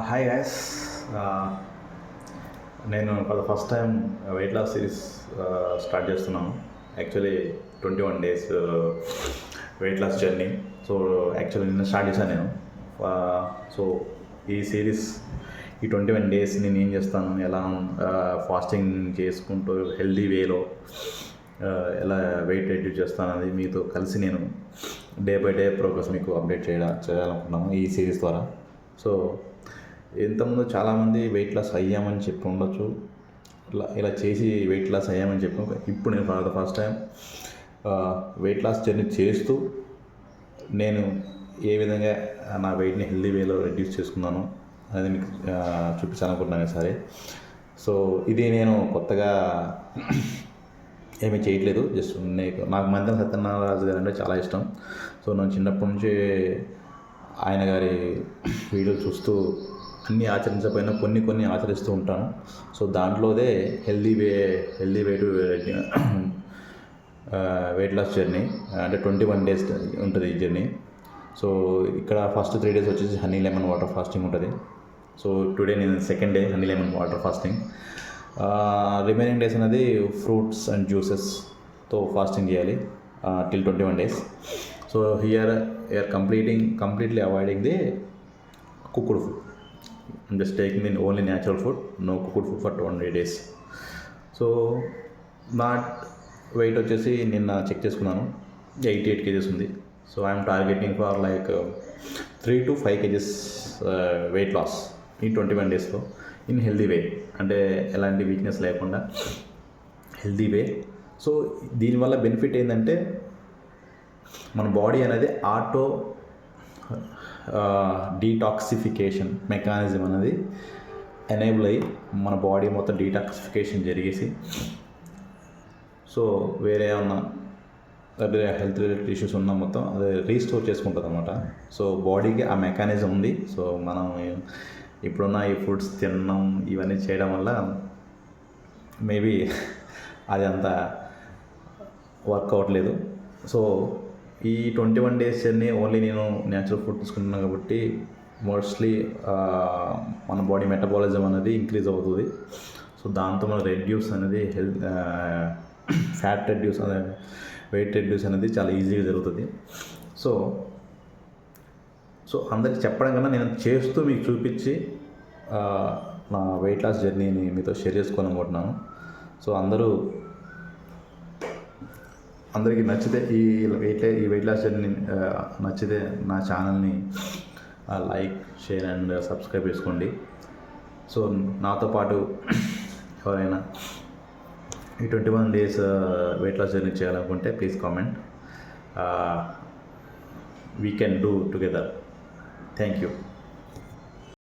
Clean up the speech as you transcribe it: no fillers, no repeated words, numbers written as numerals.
Hi guys. నేను for the first time weight loss series start చేస్తున్నాను. Actually 21 days weight loss journey. So actually నిన్న start చేశాను నేను. So ఈ series ఈ 21 days నేను ఏం చేస్తాను, ఎలా ఫాస్టింగ్ చేసుకుంటూ హెల్దీ వేలో ఎలా వెయిట్ రెడ్యూస్ చేస్తాను అనేది మీతో కలిసి నేను డే బై డే ప్రోగ్రెస్ మీకు అప్డేట్ చేయాలనుకున్నాను ఈ సిరీస్ ద్వారా. సో ఇంతకుముందు చాలామంది వెయిట్ లాస్ అయ్యామని చెప్పి ఉండొచ్చు, ఇలా చేసి వెయిట్ లాస్ అయ్యామని చెప్పి. ఇప్పుడు నేను for the first time weight loss journey చేస్తూ నేను ఏ విధంగా నా వెయిట్ని హెల్దీ వేలో రెడ్యూస్ చేసుకున్నాను అనేది మీకు చూపించాలనుకుంటున్నాను సరే. సో ఇది నేను కొత్తగా ఏమీ చేయట్లేదు, జస్ట్ నాకు మందెల సత్యనారాయణ గారు అంటే చాలా ఇష్టం. సో నేను చిన్నప్పటి నుంచి ఆయన గారి వీడియోలు చూస్తూ అన్నీ ఆచరించకపోయినా కొన్ని ఆచరిస్తూ ఉంటాను. సో దాంట్లోదే healthy way to weight loss journey అంటే 21 days ఉంటుంది ఈ జర్నీ. సో ఇక్కడ ఫస్ట్ 3 days వచ్చేసి హనీ లెమన్ వాటర్ ఫాస్టింగ్ ఉంటుంది. సో టుడే నేను second day honey lemon water fasting. Remaining days అనేది ఫ్రూట్స్ అండ్ జ్యూసెస్తో ఫాస్టింగ్ చేయాలి till 21 days. So here completely avoiding the cooked food. I'm just taking in only natural food, no cooked food for 20 days. So నా weight వచ్చేసి నిన్న check చేసుకున్నాను, 88 kgs ఉంది. So I'm targeting for like 3 to 5 kgs weight loss ఈ 21 daysలో in healthy way, అంటే ఎలాంటి weakness లేకుండా healthy way. So దీనివల్ల బెనిఫిట్ ఏంటంటే మన బాడీ అనేది ఆటో డీటాక్సిఫికేషన్ మెకానిజం అనేది ఎనేబుల్ అయ్యి మన బాడీ మొత్తం డీటాక్సిఫికేషన్ జరిగేసి సో వేరే ఏమన్నా హెల్త్ రిలేటెడ్ ఇష్యూస్ ఉన్న మొత్తం అది రీస్టోర్ చేసుకుంటుంది అనమాట. సో బాడీకి ఆ మెకానిజం ఉంది. సో మనం ఇప్పుడున్న ఈ ఫుడ్స్ తినడం ఇవన్నీ చేయడం వల్ల మేబీ అది అంత వర్క్ అవ్వట్లేదు. సో ఈ 21 days జర్నీ ఓన్లీ నేను న్యాచురల్ ఫుడ్ తీసుకుంటున్నాను కాబట్టి మోస్ట్లీ మన బాడీ మెటబాలిజం అనేది ఇంక్రీజ్ అవుతుంది. సో దాంతో మన రెడ్యూస్ అనేది ఫ్యాట్ రెడ్యూస్ అనేది వెయిట్ రెడ్యూస్ అనేది చాలా ఈజీగా జరుగుతుంది. సో అందరికి చెప్పడం కన్నా నేను చేస్తూ మీకు చూపించి నా వెయిట్ లాస్ జర్నీని మీతో షేర్ చేసుకోవాలనుకుంటున్నాను. సో అందరికీ నచ్చితే ఈ వెయిట్ లాస్ జర్నీ నచ్చితే నా ఛానల్ని లైక్, షేర్ అండ్ సబ్స్క్రైబ్ చేసుకోండి. సో నాతో పాటు ఎవరైనా ఈ 21 days వెయిట్ లాస్ జర్నీ చేయాలనుకుంటే please comment. We can do together. Thank you.